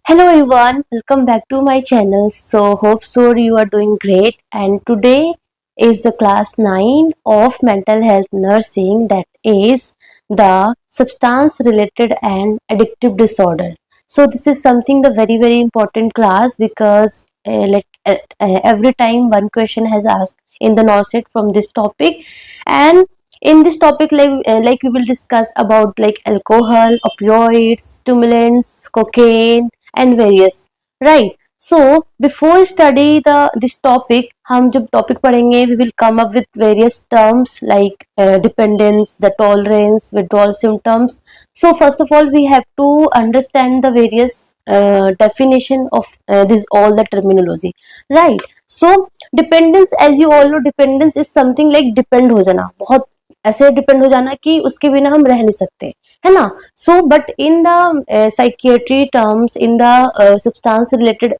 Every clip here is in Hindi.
Hello everyone, welcome back to my channel. Hope you are doing great, and today is the class 9 of mental health nursing, that is the substance related and addictive disorder. So this is something the very important class because every time one question has asked in the NOSET from this topic, and in this topic like we will discuss about like alcohol, opioids, stimulants, cocaine and various, right? So before study the this topic, हम जब टॉपिक पढ़ेंगे we will come up with various terms like dependence, the tolerance, withdrawal symptoms. So first of all we have to understand the various definition of this all the terminology, right? So dependence, as you all know, dependence is something like depend हो जाना, बहुत ऐसे डिपेंड हो जाना कि उसके बिना हम रह नहीं सकते, है ना? So but in the psychiatry terms, in the substance related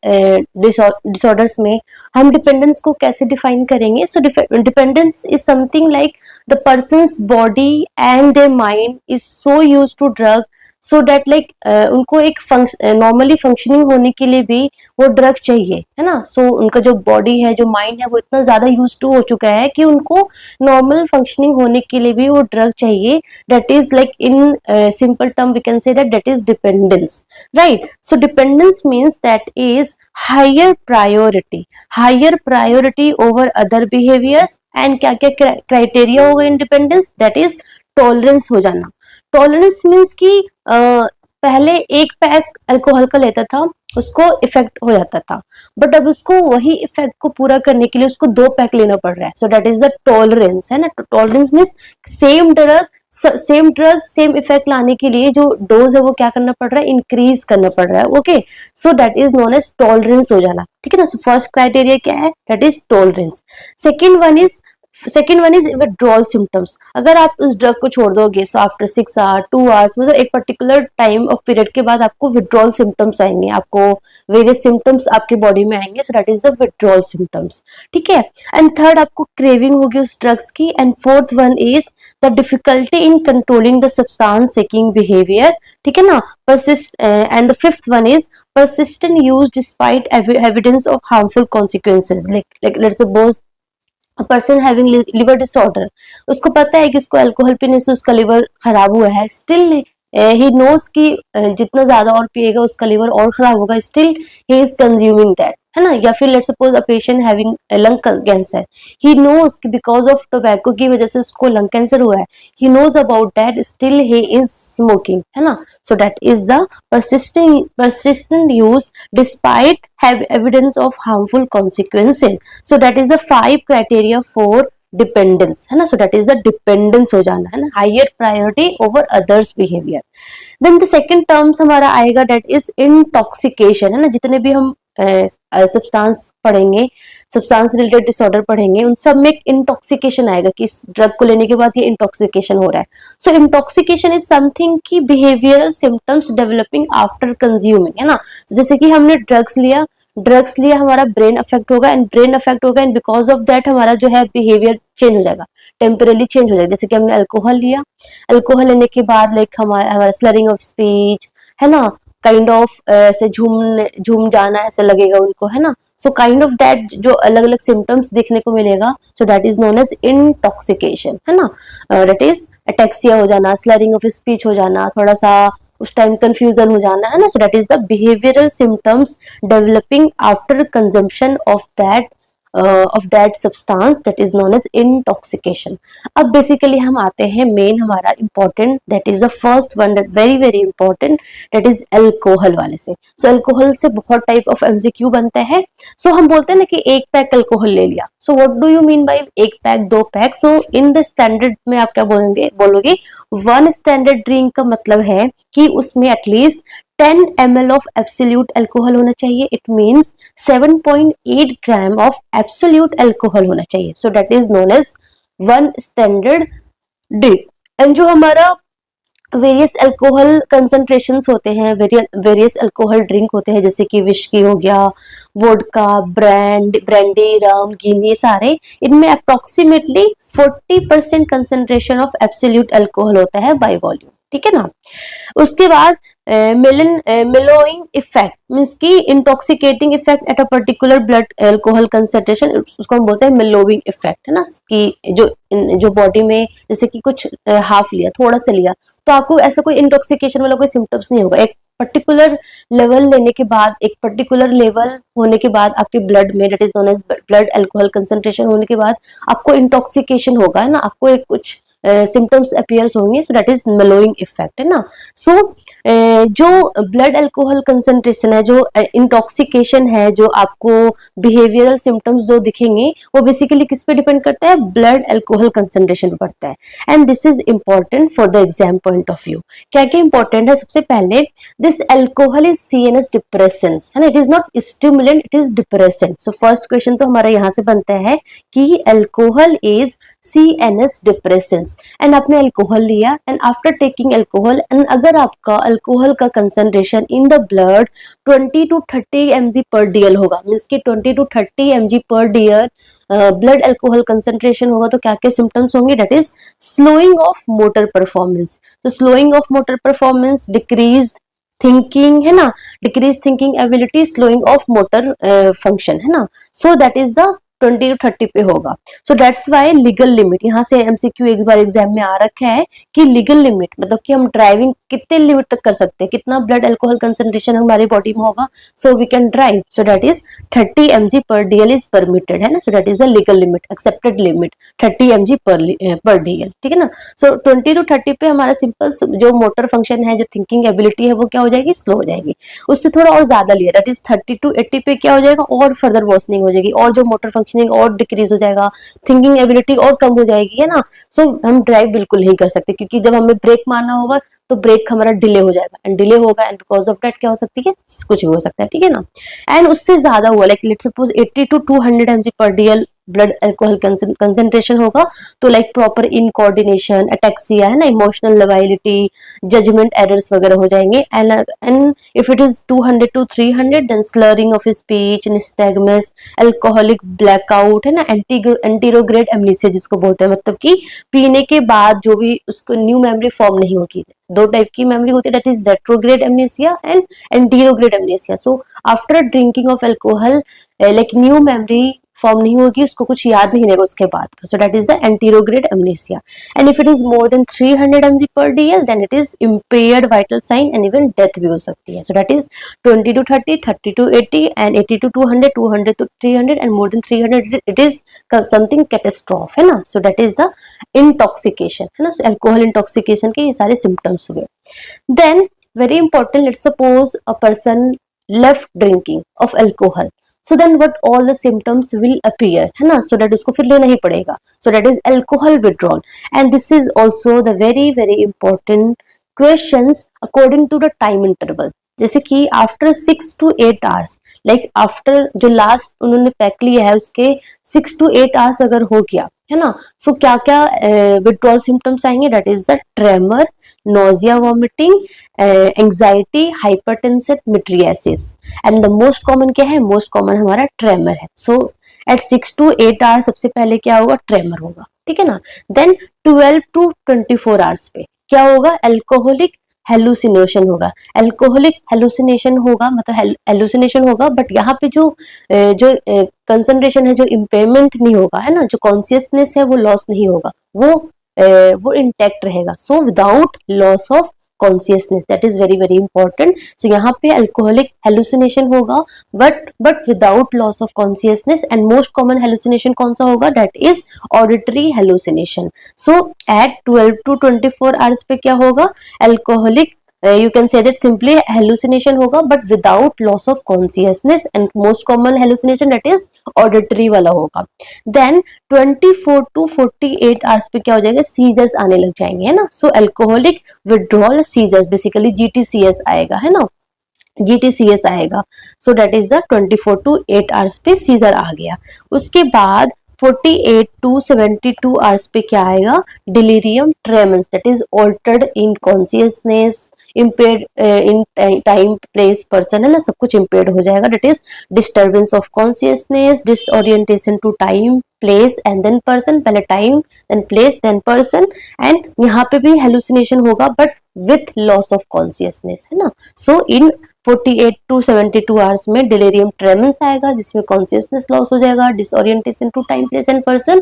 disorders में हम डिपेंडेंस को कैसे डिफाइन करेंगे? So dependence is something like the person's body and their mind is so used to drug so that like उनको एक नॉर्मली फंक्शनिंग होने के लिए भी वो ड्रग चाहिए, है ना? सो उनका जो बॉडी है, जो माइंड है, वो इतना ज्यादा यूज टू हो चुका है कि उनको नॉर्मल फंक्शनिंग होने के लिए भी वो ड्रग चाहिए. That is like in simple term we can say that is dependence, right? So dependence means that is higher priority over other behaviours. And क्या क्या क्राइटेरिया होगा इंडिपेंडेंस? दैट इज टॉलरेंस हो जाना. टॉलरेंस मीन्स कि पहले एक पैक अल्कोहल का लेता था, उसको इफेक्ट हो जाता था, बट अब उसको वही इफेक्ट को पूरा करने के लिए उसको 2 पैक लेना पड़ रहा है. So that is the tolerance, है ना? Tolerance means same drug same effect लाने के लिए जो डोज है वो क्या करना पड़ रहा है? इंक्रीज करना पड़ रहा है. Okay, so that is known as tolerance हो जाना, ठीक है ना? सो फर्स्ट क्राइटेरिया क्या है? That is tolerance. Second one is withdrawal symptoms. अगर आप उस ड्रग को छोड़ दोगे, सो आफ्टर 6 आवर्स 2 आवर्स, मतलब एक पर्टिकुलर टाइम ऑफ पीरियड के बाद आपको विड्रॉल सिम्टम्स आएंगे, आपको वेरियस सिम्टम्स आपके बॉडी में आएंगे. सो that is the withdrawal symptoms, ठीक है? एंड थर्ड, आपको क्रेविंग होगी उस ड्रग्स की. And fourth one is the difficulty in controlling the substance seeking behaviour, ठीक है ना? And the fifth one is persistent use despite evidence of harmful consequences. Like let's suppose a person having liver disorder, उसको पता है कि उसको अल्कोहल पीने से उसका लिवर खराब हुआ है, स्टिल ही नोस कि जितना ज्यादा और पिएगा उसका लिवर और खराब होगा, still he is consuming that, है ना? या फिर let's suppose a patient having lung cancer, he knows कि बिकॉज ऑफ टोबैको की वजह से उसको लंग कैंसर हुआ है, he knows about that, still he is smoking, है ना? So that is the persistent use despite have evidence of harmful consequences. So that is the 5 criteria for dependence, है ना? So that is the dependence हो जाना, है ना? Higher priority over others behaviour. Then the second terms हमारा आएगा दैट इज इंटॉक्सिकेशन, है ना? जितने भी हम सब्सटेंस पढ़ेंगे, सब्सटेंस रिलेटेड डिसऑर्डर पढ़ेंगे, उन सब में इंटॉक्सिकेशन आएगा कि इस ड्रग को लेने के बाद ये इंटॉक्सिकेशन हो रहा है. सो इंटॉक्सिकेशन इज समथिंग की behavioural symptoms developing after consuming, है ना? so, जैसे कि हमने ड्रग्स लिया, हमारा ब्रेन अफेक्ट होगा एंड बिकॉज ऑफ दैट हमारा जो है बिहेवियर चेंज हो जाएगा, टेम्परली चेंज हो जाएगा. जैसे कि हमने अल्कोहल लेने के बाद लाइक हमारा स्लरिंग ऑफ स्पीच, है ना? काइंड ऑफ ऐसे झूम जाना ऐसा लगेगा उनको, है ना? सो काइंड ऑफ दैट जो अलग अलग सिम्टम्स देखने को मिलेगा, so that is known as intoxication, है ना? दैट इज एटेक्सिया हो जाना, स्लरिंग ऑफ स्पीच हो जाना, थोड़ा सा उस टाइम कंफ्यूजन हो जाना, है ना? So that is the behavioural symptoms developing after consumption of that substance, that is known as intoxication. अब बेसिकली हम आते हैं मेन हमारा important, that is the first one, that very important, that is alcohol वाले से. सो अल्कोहल से बहुत टाइप ऑफ MCQ बनते हैं. सो हम बोलते हैं ना कि एक पैक अल्कोहल ले लिया. So what do you mean by एक pack, 2 pack? So in the standard में आप क्या बोलोगे 1 स्टैंडर्ड ड्रिंक का मतलब है कि उसमें at least 10 ml of absolute alcohol होना चाहिए. It means 7.8 gram of absolute alcohol होना चाहिए. So that is known as 1 standard drink. And जो हमारा वेरियस अल्कोहल कंसंट्रेशंस होते हैं, वेरियस अल्कोहल ड्रिंक होते हैं, जैसे कि विस्की हो गया, वोडका, ब्रांडी, रम, गिन, ये सारे, इनमें approximately 40% concentration of absolute alcohol होता है बाय वॉल्यूम, ठीक है ना। उसके बाद मेलोइंग इफेक्ट मीन्स की intoxicating effect at a particular blood alcohol concentration, उसको हम बोलते हैं मेलोइंग इफेक्ट, है ना, कि जो बॉडी में जैसे कि कुछ हाफ लिया, थोड़ा सा लिया, तो आपको ऐसा कोई इंटॉक्सिकेशन वाला कोई सिम्टम्स नहीं होगा। एक पर्टिकुलर लेवल लेने के बाद, एक पर्टिकुलर लेवल होने के बाद आपके ब्लड में, that is known as blood alcohol concentration होने के बाद आपको इंटॉक्सिकेशन होगा, है ना, आपको एक कुछ सिम्टम्स अपीयर्स होंगे, सो दैट इज मेलोइंग इफेक्ट, है ना। सो जो ब्लड अल्कोहल कंसंट्रेशन है, जो इंटॉक्सिकेशन है, जो आपको बिहेवियरल सिम्टम्स जो दिखेंगे, वो बेसिकली किस पे डिपेंड करता है, ब्लड अल्कोहल कंसंट्रेशन पे पड़ता है। And this is important for the exam point of view. क्या क्या इंपॉर्टेंट है, सबसे पहले this alcohol is CNS depressants, है ना, it is not stimulant, it is depressant. So first question तो हमारा यहाँ से बनता है कि alcohol is CNS depressants, and आपने अल्कोहल लिया, and after taking alcohol, and अगर आपका अल्कोहल का concentration in the blood 20 to 30 mg per DL होगा, मीन्स की 20 to 30 mg per DL blood alcohol concentration होगा, तो क्या क्या सिम्टम्स होंगे, that is slowing of motor performance. तो slowing of motor performance, decrease thinking, है ना, decrease thinking ability, slowing of motor function, है ना। So that is the 20 to 30 पे होगा। So that's why legal limit, यहाँ से एमसीक्यू एक बार एग्जाम में आ रखा है कि लीगल लिमिट मतलब कि हम ड्राइविंग कितने लिमिट तक कर सकते हैं, कितना ब्लड अल्कोहल कंसंट्रेशन हमारी बॉडी में होगा, so we can drive, so that is 30 mg per DL is permitted, है ना। So that is the legal limit, accepted limit 30 mg per DL, ठीक है ना। सो 20 to 30 पे हमारा सिंपल जो मोटर फंक्शन है, जो थिंकिंग एबिलिटी है, वो क्या हो जाएगी, स्लो हो जाएगी। उससे थोड़ा और ज्यादा लिया, दैट इज 30 to 80 पे क्या हो जाएगा, और फर्दर वर्सनिंग हो जाएगी, और जो मोटर फंक्शनिंग और डिक्रीज हो जाएगा, थिंकिंग एबिलिटी और कम हो जाएगी, है ना। सो हम ड्राइव बिल्कुल नहीं कर सकते, क्योंकि जब हमें ब्रेक मारना होगा तो ब्रेक हमारा डिले हो जाएगा, एंड डिले होगा, एंड बिकॉज ऑफ दैट क्या हो सकती है, कुछ भी हो सकता है, ठीक है ना। एंड उससे ज्यादा हुआ, like let's suppose 80 to 200 mg per DL blood alcohol concentration होगा, तो लाइक प्रॉपर इनकोऑर्डिनेशन, अटैक्सिया, है ना, इमोशनल लवाइलिटी, जजमेंट एरर्स वगैरह हो जाएंगे। And if it is 200 to 300 then slurring of speech, nystagmus, alcoholic blackout, है ना, एंटीरोग्रेड एमनीसिया जिसको बोलते हैं, मतलब कि पीने के बाद जो भी उसको न्यू मेमोरी फॉर्म नहीं होगी। दो टाइप की मेमोरी होती है, that is retrograde amnesia and anterograde amnesia. So after drinking of alcohol like new memory form नहीं होगी, उसको कुछ याद नहीं रहेगा उसके बाद का, so that is the anterograde amnesia. And if it is more than 300 mg per DL then it is impaired vital sign and even death भी हो सकती है। So that is 20 to 30, 30 to 80 and 80 to 200, 200 to 300 and more than 300 it is something catastrophe, है ना। So that is the intoxication, है ना, अल्कोहल इंटॉक्सिकेशन के ये सारे सिम्टम्स हुए। Then very important, let's suppose a person left drinking of alcohol, so then what all the symptoms will appear, है ना, so that उसको फिर लेना ही पड़ेगा, so that is alcohol withdrawal, and this is also the very very important questions according to the time interval, जैसे कि after 6 to 8 hours, like after जो लास्ट उन्होंने पैक लिया है उसके 6 to 8 आवर्स अगर हो गया, है ना, सो क्या क्या विड्रॉल सिम्टम्स आएंगे, that is the tremor, nausea, vomiting, anxiety, hypertension, mydriasis, and the most common क्या है, मोस्ट कॉमन हमारा ट्रेमर है। सो एट 6 to 8 आवर्स सबसे पहले क्या होगा, ट्रेमर होगा, ठीक है ना। देन 12 to 24 आवर्स पे क्या होगा, अल्कोहलिक हेलुसिनेशन होगा, अल्कोहलिक हेलुसिनेशन होगा, मतलब हेलुसिनेशन होगा, बट यहाँ पे जो कंसंट्रेशन है, जो इम्पेयरमेंट नहीं होगा, है ना, जो कॉन्शियसनेस है वो लॉस नहीं होगा, वो इंटैक्ट रहेगा, so without loss of consciousness, that is very very important. So यहाँ पे अल्कोहलिक हेलुसिनेशन होगा but without loss of consciousness, and most common hallucination कौन सा होगा, that is auditory hallucination. So at 12 to 24 hours पे क्या होगा, alcoholic you can say that simply hallucination होगा but without loss of consciousness, and most common hallucination that is auditory वाला होगा। then 24 to 48 hours पे क्या हो जाएगा, सीजर्स आने लग जाएंगे, है ना। So alcoholic withdrawal seizures, basically GTCS आएगा, है ना, जीटीसीएस आएगा। So that is the 24 to 8 hours पे सीजर आ गया। उसके बाद 48 to 72 आवर्स पे क्या आएगा, delirium tremens, that is altered in consciousness, impaired in time place person, है ना, सब कुछ इम्पेयर्ड हो जाएगा, that is disturbance of consciousness, disorientation to time place and then person, पहले time then place then person, and यहाँ पे भी हेलुसिनेशन होगा but with loss of consciousness, है ना। सो इन 48 to 72 आवर्स में डिलेरियम ट्रेमेंस आएगा जिसमें कॉन्शियसनेस लॉस हो जाएगा, disorientation to time place and person,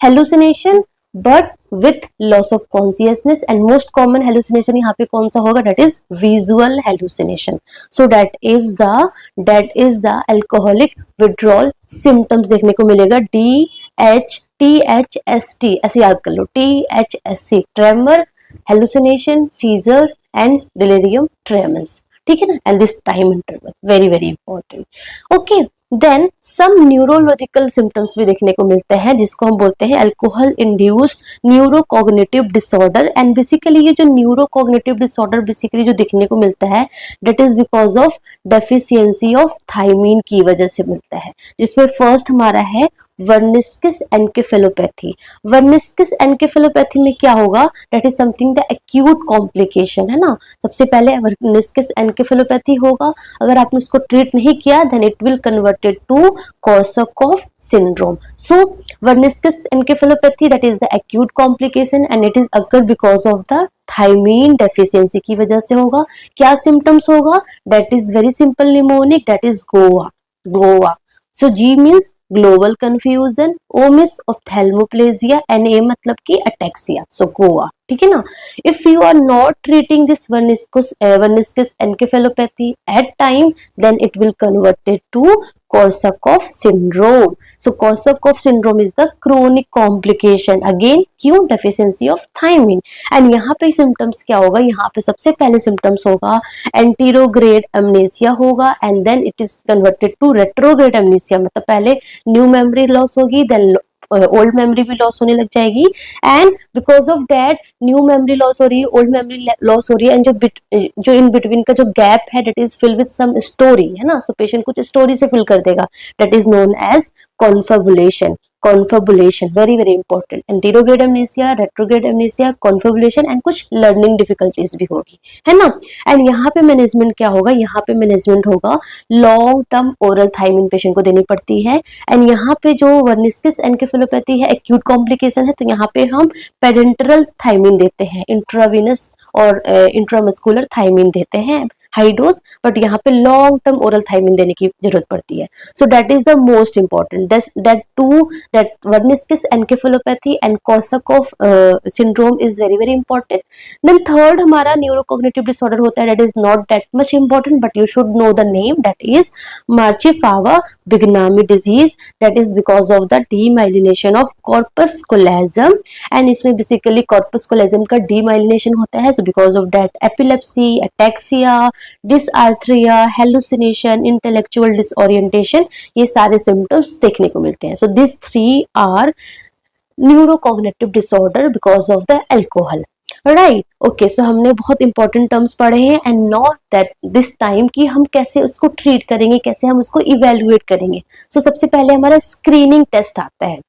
hallucination but with loss of consciousness, and most common hallucination यहाँ पे कौन सा होगा, that is visual hallucination. So that is the alcoholic withdrawal symptoms देखने को मिलेगा, THST ऐसे याद कर लो, THSC, tremor, hallucination, seizure and delirium tremens, ठीक है ना, and this time interval very very important. Okay, then some neurological symptoms भी देखने को मिलते हैं जिसको हम बोलते हैं alcohol induced neurocognitive disorder, and basically ये जो न्यूरोकॉग्निटिव डिसऑर्डर बेसिकली जो देखने को मिलता है that is because of deficiency of thiamine की वजह से मिलता है, जिसमें फर्स्ट हमारा है वर्निस्किस एनकेफेलोपैथी। वर्निस्किस एनकेफेलोपैथी में क्या होगा, that is something the acute complication, है ना। सबसे पहले वर्निस्किस एनकेफेलोपैथी होगा, अगर आपने उसको ट्रीट नहीं किया then it will converted to Korsakoff syndrome. So Wernicke's encephalopathy that is the acute complication and it is occur because of the thiamine deficiency की वजह से होगा। क्या सिम्टम्स होगा, that is very simple mnemonic, that is Goa. So G means global confusion, O means ophthalmoplegia, and A मतलब कि अटेक्सिया, सो गोवा, ठीक है ना। If you are not treating this Wernicke's encephalopathy at time then it will converted to Korsakoff syndrome. So Korsakoff syndrome is the chronic complication, again क्यों, डेफिशिएंसी ऑफ थायमीन। एंड यहाँ पे सिम्टम्स क्या होगा, यहाँ पे सबसे पहले सिम्टम्स होगा एंटीरोग्रेड एमनेसिया होगा, and then it is converted to retrograde amnesia, मतलब पहले न्यू मेमोरी लॉस होगी देन ओल्ड मेमोरी भी लॉस होने लग जाएगी, and because of that new memory loss हो रही है, ओल्ड मेमोरी लॉस हो रही है, एंड जो इन बिटवीन का जो गैप है that is fill with some story, है ना। सो पेशेंट कुछ स्टोरी से फिल कर देगा, that is known as confabulation. Very very important, anterograde amnesia, retrograde amnesia, confabulation, and कुछ लर्निंग डिफिकल्टीज भी होगी, है ना। एंड यहाँ पे मैनेजमेंट क्या होगा, यहाँ पे मैनेजमेंट होगा long term oral thiamine patient को देनी पड़ती है, एंड यहाँ पे जो वर्निस्किस एनकेफेलोपैथी है एक्यूट कॉम्प्लिकेशन है तो यहाँ पे हम पेरेंटरल थायमीन देते हैं, इंट्रावेनस और इंट्रामस्कुलर थायमीन देते हैं हाई डोज, बट यहाँ पे लॉन्ग टर्म ओरल थायमीन देने की जरूरत पड़ती है। So that is the most important, that Wernicke's encephalopathy and Korsakoff syndrome is very very important. Then third हमारा neurocognitive disorder होता है, that is not that much important but you should know the name, that is Marchi-Fava-Bignami disease, that is because of the demyelination of corpus callosum, and इसमें basically corpus callosum का demyelination होता है, so because of that epilepsy, ataxia, dysarthria, hallucination, intellectual disorientation, ये सारे symptoms देखने को मिलते हैं। So these three are neurocognitive disorder because of the alcohol, right? Okay, so हमने बहुत इंपॉर्टेंट टर्म्स पढ़े हैं, and know that this time कि हम कैसे उसको ट्रीट करेंगे, कैसे हम उसको इवेल्युएट करेंगे। सो सबसे पहले हमारा स्क्रीनिंग टेस्ट आता है।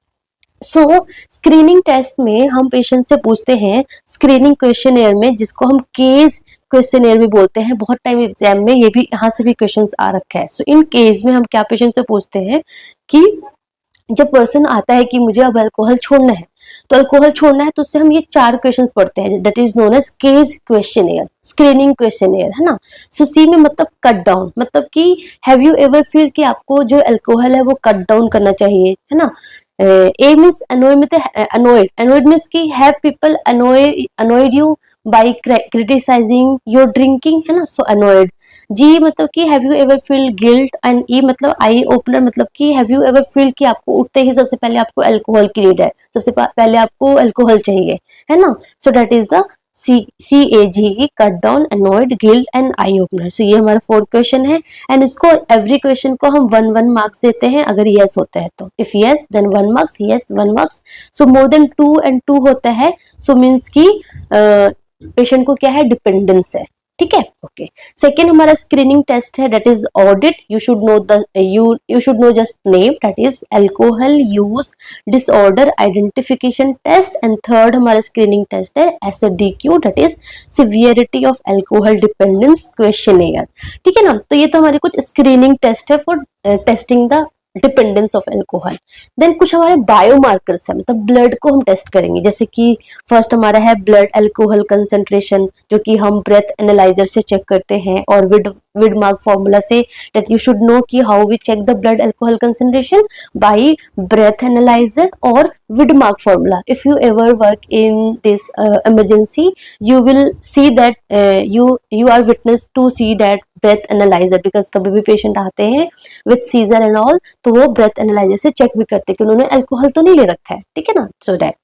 सो स्क्रीनिंग टेस्ट में हम पेशेंट से पूछते हैं स्क्रीनिंग क्वेश्चनेयर में, जिसको हम केस क्वेश्चनेयर भी बोलते हैं, बहुत टाइम एग्जाम में ये भी यहाँ से भी क्वेश्चंस आ रखा है। सो इन केस में हम क्या पेशेंट से पूछते हैं कि जब पर्सन आता है कि मुझे अब अल्कोहल छोड़ना है, तो अल्कोहल छोड़ना है तो उससे हम ये 4 क्वेश्चंस पढ़ते हैं, that is known as CAGE questionnaire, screening questionnaire, है ना। सो सी में मतलब कट डाउन, मतलब कि हैव यू एवर फील कि आपको जो अल्कोहल है वो कट डाउन करना चाहिए, है ना। ए मीन्स अनोयड, मतलब अनोयड मीन्स कि have people annoyed you by criticising your drinking, है ना, सो अनोयड। जी मतलब कि have you ever feel guilt, and E मतलब आई ओपनर, मतलब कि हैव यू एवर फील कि आपको उठते ही सबसे पहले आपको अल्कोहल की नीड है, सबसे पहले आपको अल्कोहल चाहिए, है ना। So that is the CAG, cut down, annoyed, guilt and eye opener. So ये हमारा 4 क्वेश्चन है, एंड इसको एवरी क्वेश्चन को हम 1 मार्क्स देते हैं अगर यस होता है तो, if yes then 1 marks, yes 1 marks. So more than 2 and 2 होता है, सो मीन्स की पेशेंट को क्या है, डिपेंडेंस है, ठीक है। ओके, सेकेंड हमारा स्क्रीनिंग टेस्ट है, that is AUDIT. You should know just name, that is alcohol use disorder identification test, and third हमारा स्क्रीनिंग टेस्ट है SDQ, that is severity of alcohol dependence questionnaire, ठीक है ना। तो ये तो हमारे कुछ स्क्रीनिंग टेस्ट है for testing the dependence of alcohol. Then कुछ हमारे बायोमार्कर्स है, मतलब ब्लड को हम टेस्ट करेंगे, जैसे कि फर्स्ट हमारा है ब्लड अल्कोहल कंसंट्रेशन, जो कि हम ब्रेथ एनालाइजर से चेक करते हैं, और विडमार्क फॉर्मूला से दैट यू शुड नो कि how we check the blood alcohol concentration by breath analyser और Widmark formula. If you ever work in this emergency, you will see that you are witness to see that breath analyzer, because कभी भी पेशेंट आते हैं विथ सीजर एंड ऑल, तो वो ब्रेथ एनालाइजर से चेक भी करते हैं कि उन्होंने अल्कोहल तो नहीं ले रखा है, ठीक है ना। सो दैट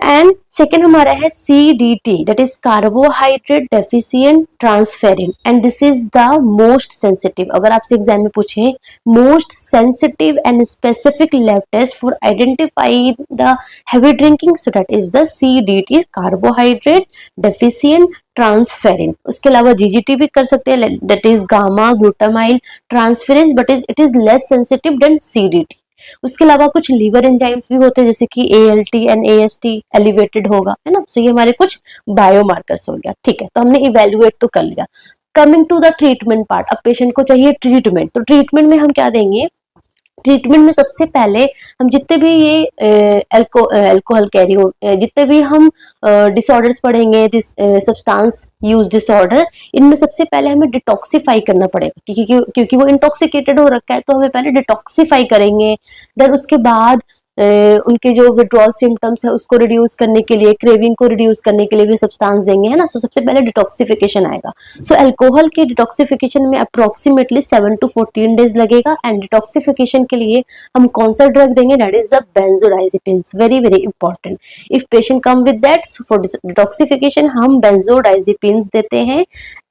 एंड सेकेंड हमारा है CDT, that is carbohydrate deficient transferrin, and this is the most sensitive. अगर आपसे एग्जाम में पूछे most sensitive and specific lab test for identifying the heavy drinking, so that is the CDT, carbohydrate deficient transferrin. उसके अलावा GGT भी कर सकते हैं, that is gamma glutamyl transferase, but it is less sensitive than CDT। उसके अलावा कुछ लीवर एंजाइम्स भी होते हैं, जैसे कि ALT एंड AST एलिवेटेड होगा, है ना। सो ये हमारे कुछ बायोमार्कर्स हो गया, ठीक है। तो हमने इवेल्युएट तो कर लिया। Coming to the treatment part, अब पेशेंट को चाहिए ट्रीटमेंट, तो ट्रीटमेंट में हम क्या देंगे। ट्रीटमेंट में सबसे पहले हम जितने भी ये अल्कोहल कैरी हो, जितने भी हम डिसऑर्डर्स पढ़ेंगे, दिस सब्सटेंस यूज डिसऑर्डर, इनमें सबसे पहले हमें डिटॉक्सिफाई करना पड़ेगा, क्योंकि वो इंटॉक्सिकेटेड हो रखा है, तो हमें पहले डिटॉक्सिफाई करेंगे। देन उसके बाद उनके जो विड्रॉल सिम्टम्स है उसको रिड्यूस करने के लिए, क्रेविंग को रिड्यूस करने के लिए भी सब्सटेंस देंगे, है ना। सो सबसे पहले डिटॉक्सिफिकेशन आएगा। सो अल्कोहल के डिटॉक्सिफिकेशन में अप्रोक्सीमेटली 7 to 14 डेज लगेगा, एंड डिटॉक्सिफिकेशन के लिए हम कौन सा ड्रग देंगे, that is the benzodiazepines, very very important. If patient come with that, for detoxification हम बेंजोडाइजेपिन्स देते हैं।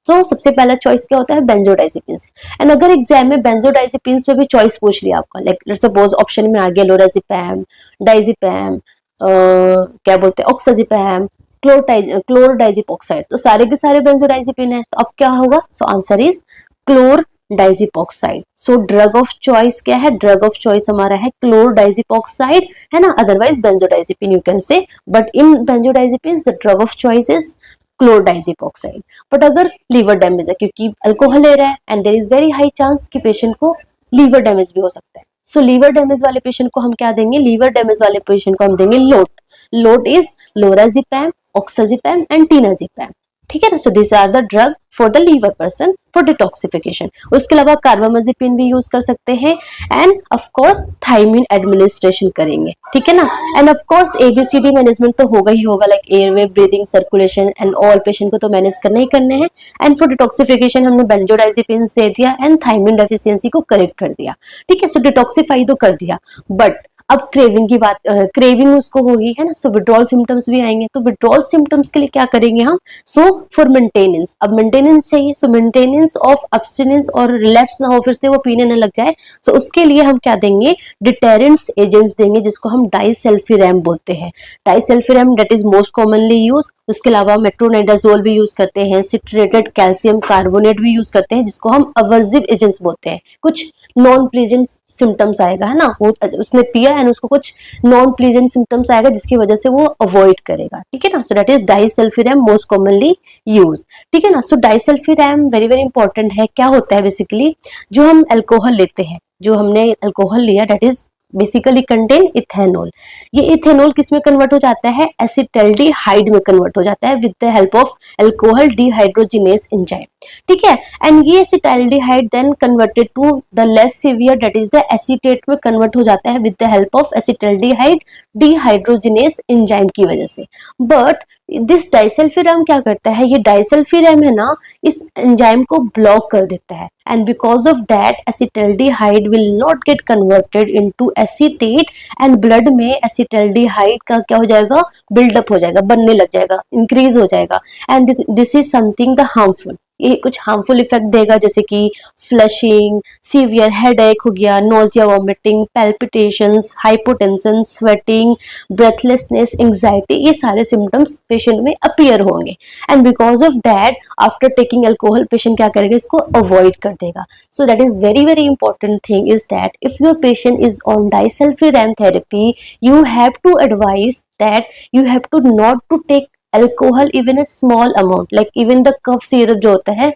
तो सबसे पहला चॉइस क्या होता है, बेंजोडाइजेपिन्स। एंड अगर एग्जाम में बेंजोडाइजेपिन्स में भी चॉइस पूछ लिया आपका, लाइक सपोज ऑप्शन में आ गया लोराजिपैम, डाइजिपैम, क्या बोलते हैं ऑक्साजिपैम, क्लोरडाइजिपोक्साइड, तो सारे के सारे बेंजोडाइजेपिन है, तो अब क्या होगा। So answer is chlordiazepoxide. So drug of choice क्या है, ड्रग ऑफ चॉइस हमारा है क्लोरडाइजिपोक्साइड, है ना, otherwise benzodiazepine you can say, but in benzodiazepine the drug of choice is chlordiazepoxide. But अगर लीवर डैमेज है, क्योंकि अल्कोहल ले रहा है, and there is very high chance कि पेशेंट को लीवर डैमेज भी हो सकता है। सो लीवर डैमेज वाले पेशेंट को हम क्या देंगे, लीवर डैमेज वाले पेशेंट को हम देंगे लोट। लोट इज लोराजिपैम, ऑक्साजिपैम एंड टीनाजिपैम, ठीक है ना। So this are the drug for the liver person for detoxification. उसके अलावा कार्बामाजिपिन भी यूज कर सकते हैं, and of course thiamine administration करेंगे, ठीक है ना। And of course ABCD management तो होगा ही होगा, like airway, breathing, circulation and all, patient को तो मैनेज करने ही करने हैं। एंड फॉर डिटॉक्सिफिकेशन हमने बेंजोडाइजेपिन दे दिया एंड थाइमिन डेफिशिएंसी को करेक्ट कर दिया, ठीक है। सो डिटॉक्सिफाई तो कर दिया, बट अब क्रेविंग की बात, क्रेविंग उसको होगी, है ना। सो विड्रॉल सिम्टम्स भी आएंगे, तो विड्रॉल सिम्टम्स के लिए क्या करेंगे हम। सो फॉर मेंटेनेंस, अब मेंटेनेंस चाहिए, सो मेंटेनेंस ऑफ अब्स्टिनेंस और रिलैप्स ना हो, फिर से वो पीने न लग जाए, सो उसके लिए हम क्या देंगे, डिटेरेंस एजेंट्स देंगे, जिसको हम डाइसल्फिरैम बोलते हैं। Disulfiram that is most commonly use. उसके अलावा मेट्रोनाइडाजोल भी यूज करते हैं, सिट्रेटेड कैल्शियम कार्बोनेट भी यूज करते हैं, जिसको हम अवर्जिव एजेंट्स बोलते हैं। कुछ नॉन प्लीजेंट सिम्टम्स आएगा, है ना, वो उसने पिया एंड उसको कुछ नॉन प्लीजेंट सिम्टम्स आएगा, जिसकी वजह से वो अवॉइड करेगा, ठीक है ना। So that is disulfiram most commonly use, ठीक है ना। So disulfiram very very important है। क्या होता है बेसिकली, जो हम अल्कोहल लेते हैं, जो हमने अल्कोहल लिया, that is basically contain ethanol. ये इथेनॉल किस में कन्वर्ट हो जाता है, एसिटाल्डिहाइड में कन्वर्ट हो जाता है with the help of alcohol dehydrogenase enzyme, ठीक है। एंड ये acetaldehyde then converted to the less severe, that is the acetate में कन्वर्ट हो जाता है with the help of acetaldehyde dehydrogenase enzyme की वजह से। बट दिस डाइसल्फिरैम क्या करता है, ये डाइसल्फिरैम है ना, इस एंजाइम को ब्लॉक कर देता है, and because of that acetaldehyde will not get converted into acetate, and blood में एसिटाल्डिहाइड का क्या हो जाएगा, बिल्डअप हो जाएगा, बनने लग जाएगा, इंक्रीज हो जाएगा, and this is something the harmful. ये कुछ हार्मफुल इफेक्ट देगा, जैसे कि फ्लशिंग, सीवियर हेडेक हो गया, nausea, vomiting, palpitations, hypotension, sweating, breathlessness, anxiety, ये सारे सिम्टम्स पेशेंट में अपीयर होंगे। And because of that after taking alcohol patient क्या करेगा, इसको अवॉइड कर देगा। So that is very very important thing is that if your patient is on disulfiram therapy, you have to advise that you have to not to take alcohol even a small amount, like even the cough syrup जो होता है,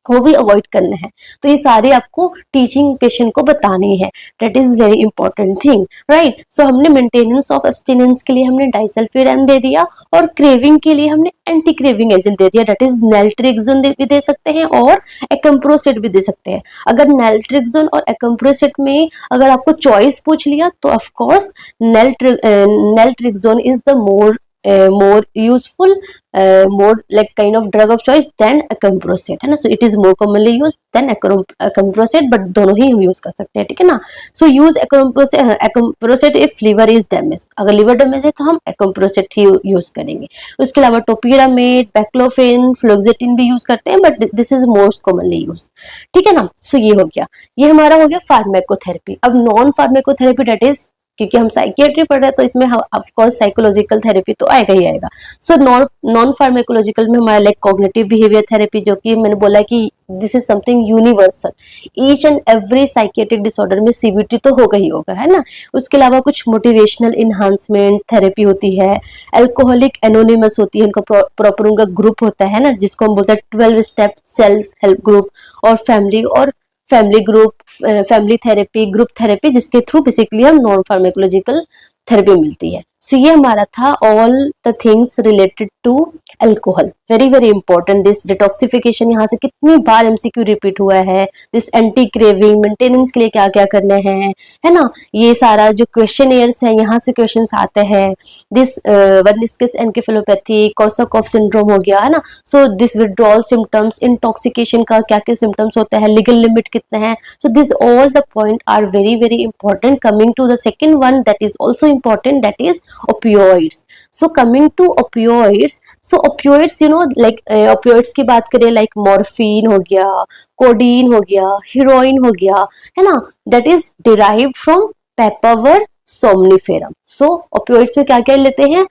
वो भी अवॉइड करना है। तो ये सारे आपको टीचिंग पेशेंट को बताने हैं, that is very important thing, right. So हमने मेंटेनेंस ऑफ एब्सटिनेंस के लिए हमने डाइसल्फिराम दे दिया, और क्रेविंग के लिए हमने एंटी क्रेविंग एजेंट दे दिया, दैट इज नैल्ट्रिक्सोन भी दे सकते हैं और एकम्प्रोसेट भी दे सकते हैं। अगर नैल्ट्रिक्सोन और एकम्प्रोसेट में अगर आपको चॉइस पूछ लिया तो of course naltrexone is the more useful, more like kind of drug of choice than acamprosate, है ना। so it is more commonly used than acamprosate, but दोनों ही हम यूज कर सकते हैं, ठीक है ना। so use acamprosate if liver is damaged, अगर liver damage है तो हम acamprosate ही यूज करेंगे। उसके अलावा टोपिरामेट, बैक्लोफेन, फ्लोक्सेटिन भी यूज करते हैं, but this is most commonly use, ठीक है ना। सो ये हो गया, ये हमारा हो गया फार्मेकोथेरेपी। अब नॉन फार्मेकोथेरेपी दैट इज, क्योंकि हम साइकियाट्री पढ़ रहे हैं तो इसमें ऑफ कोर्स साइकोलॉजिकल थेरेपी तो आएगा ही आएगा। सो नॉन फार्मेकोलॉजिकल में हमारा लाइक कॉग्निटिव बिहेवियर थेरेपी, जो कि मैंने बोला कि this is something universal, each and every psychiatric disorder में सीबीटी तो होगा ही होगा, है ना। उसके अलावा कुछ मोटिवेशनल इन्हांसमेंट थेरेपी होती है, अल्कोहलिक एनोनिमस होती है, उनका प्रॉपर उनका ग्रुप होता है ना, जिसको हम बोलते हैं 12 स्टेप सेल्फ हेल्प ग्रुप, और family group, family therapy, group therapy, जिसके थ्रू बेसिकली हम नॉन फार्मेकोलॉजिकल थेरेपी मिलती है। सो ये हमारा था all the things related to alcohol. Very very important this detoxification, यहाँ से कितनी बार एमसीक्यू रिपीट हुआ है, दिस एंटी क्रेविंग, मेंटेनेंस के लिए क्या क्या करने हैं, है ना। ये सारा जो क्वेश्चनियर्स है यहाँ से क्वेश्चंस आते हैं, this Wernicke's encephalopathy, Korsakoff syndrome हो गया, है ना। So this withdrawal symptoms, intoxication का क्या क्या सिम्टम्स होता है, लीगल लिमिट कितने हैं। So this all the point are very very important. Coming to the second one that is also important, that is opioids. So coming to opioids, so opioids you know like opioids की बात करें like morphine हो गया, codeine हो गया, heroin हो गया, है ना, that is derived from papaver somniferum. So opioids में क्या क्या लेते हैं,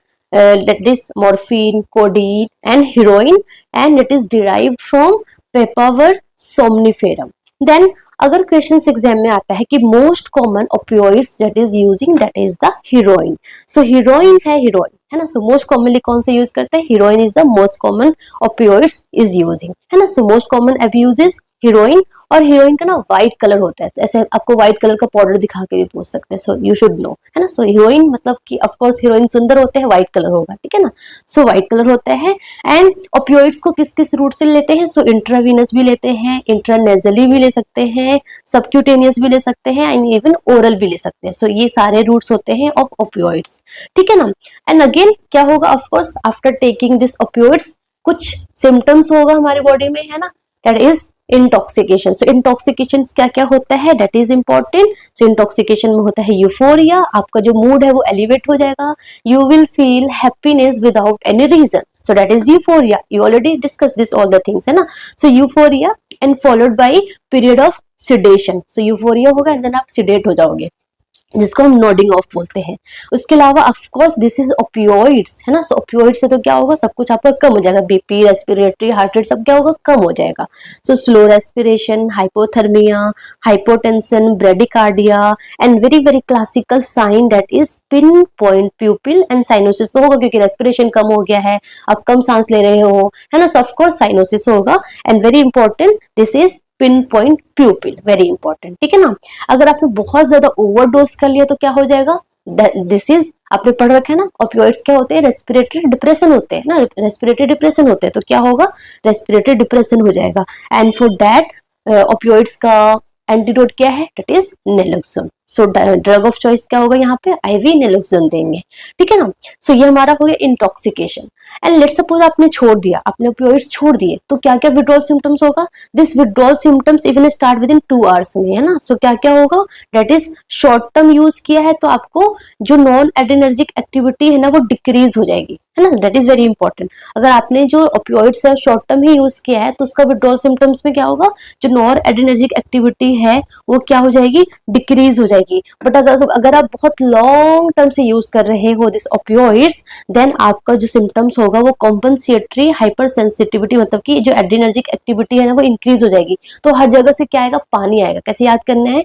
that is morphine, codeine and heroin, and it is derived from papaver somniferum. Then अगर क्वेश्चन एग्जाम में आता है कि most common opioids that is using, that is the heroine. So heroine है ना। सो मोस्ट कॉमनली कौन से यूज करते हैं, heroine is the most common opioids is using, है ना। So most common abuse is heroine, और हीरोइन का ना व्हाइट कलर होता है, ऐसे आपको व्हाइट कलर का पाउडर दिखा के भी पूछ सकते हैं, सो यू शुड नो, है ना। सो हीरोइन मतलब कि ऑफ कोर्स हीरोइन सुंदर होते हैं, व्हाइट कलर होगा, ठीक है ना। सो व्हाइट कलर होता है। एंड ओपियोइड्स को किस किस रूट से लेते हैं, सो इंट्रावीनस भी लेते हैं, इंट्रानेजली भी ले सकते हैं, सबक्यूटेनियस भी ले सकते हैं, एंड इवन ओरल भी ले सकते हैं। सो ये सारे रूट्स होते हैं ऑफ ओपियोइड्स, ठीक है ना। एंड अगेन क्या होगा, of course after taking this opioids कुछ सिम्टम्स होगा हमारी बॉडी में, है ना, that is intoxication. So intoxication क्या क्या होता है, that is important. So intoxication में होता है यूफोरिया, आपका जो मूड है वो एलिवेट हो जाएगा, you will feel happiness without any reason, so that is euphoria. You already discussed this all the things, है ना। so euphoria and followed by period of sedation. so euphoria होगा and then आप sedate हो जाओगे, जिसको हम नोडिंग ऑफ बोलते हैं। उसके अलावा of course this is opioids, है ना। सो ओपियोइड से तो क्या होगा, सब कुछ आपका कम हो जाएगा, बीपी, रेस्पिरेटरी, हार्ट रेट सब क्या होगा, कम हो जाएगा। So slow respiration, hypothermia, hypotension, bradycardia, and very very classical sign that is pinpoint pupil and cyanosis तो होगा, क्योंकि रेस्पिरेशन कम हो गया है, आप कम सांस ले रहे हो, है ना। सो ऑफ कोर्स साइनोसिस होगा। And very important this is pinpoint प्यूपिल, very important, ठीक है ना। अगर आपने बहुत ज्यादा ओवरडोज कर लिया तो क्या हो जाएगा, दिस इज आपने पढ़ रखा है ना, ओपियोइड्स क्या होते हैं, रेस्पिरेटरी डिप्रेशन होते हैं ना, रेस्पिरेटरी डिप्रेशन होते हैं, तो क्या होगा, रेस्पिरेटरी डिप्रेशन हो जाएगा। एंड फॉर दैट ओपियोइड्स का एंटीडोट क्या है, that is naloxone. So drug of choice क्या होगा, यहाँ पे आईवी नेलोक्सोन देंगे, ठीक है ना। सो ये हमारा हो गया इंटॉक्सिकेशन। एंड लेट्स सपोज आपने छोड़ दिया, आपने ओपियोइड्स छोड़ दिए, तो क्या क्या विड्रॉल सिम्टम्स होगा, this withdrawal symptoms even start with in 2 hours में, है ना। सो क्या क्या होगा, that is short term use किया है तो आपको जो नॉन एड्रेनर्जिक एक्टिविटी है ना वो डिक्रीज हो जाएगी, है ना, दैट इज वेरी इंपॉर्टेंट। अगर आपने जो ओपियोइड्स है शॉर्ट टर्म ही यूज किया है तो उसका विड्रॉल सिम्टम्स में क्या होगा, जो नॉन एड्रेनर्जिक एक्टिविटी है वो क्या हो जाएगी, डिक्रीज हो जाएगी। बट अगर आप बहुत लॉन्ग टर्म से यूज कर रहे हो दिस ओपियोइड्स, देन आपका जो सिम्टम्स होगा वो कॉम्पनसेटरी हाइपर सेंसिटिविटी, मतलब कि जो एड्रेनर्जिक एक्टिविटी है ना वो इंक्रीज हो जाएगी। तो हर जगह से क्या आएगा, पानी आएगा। कैसे याद करना है,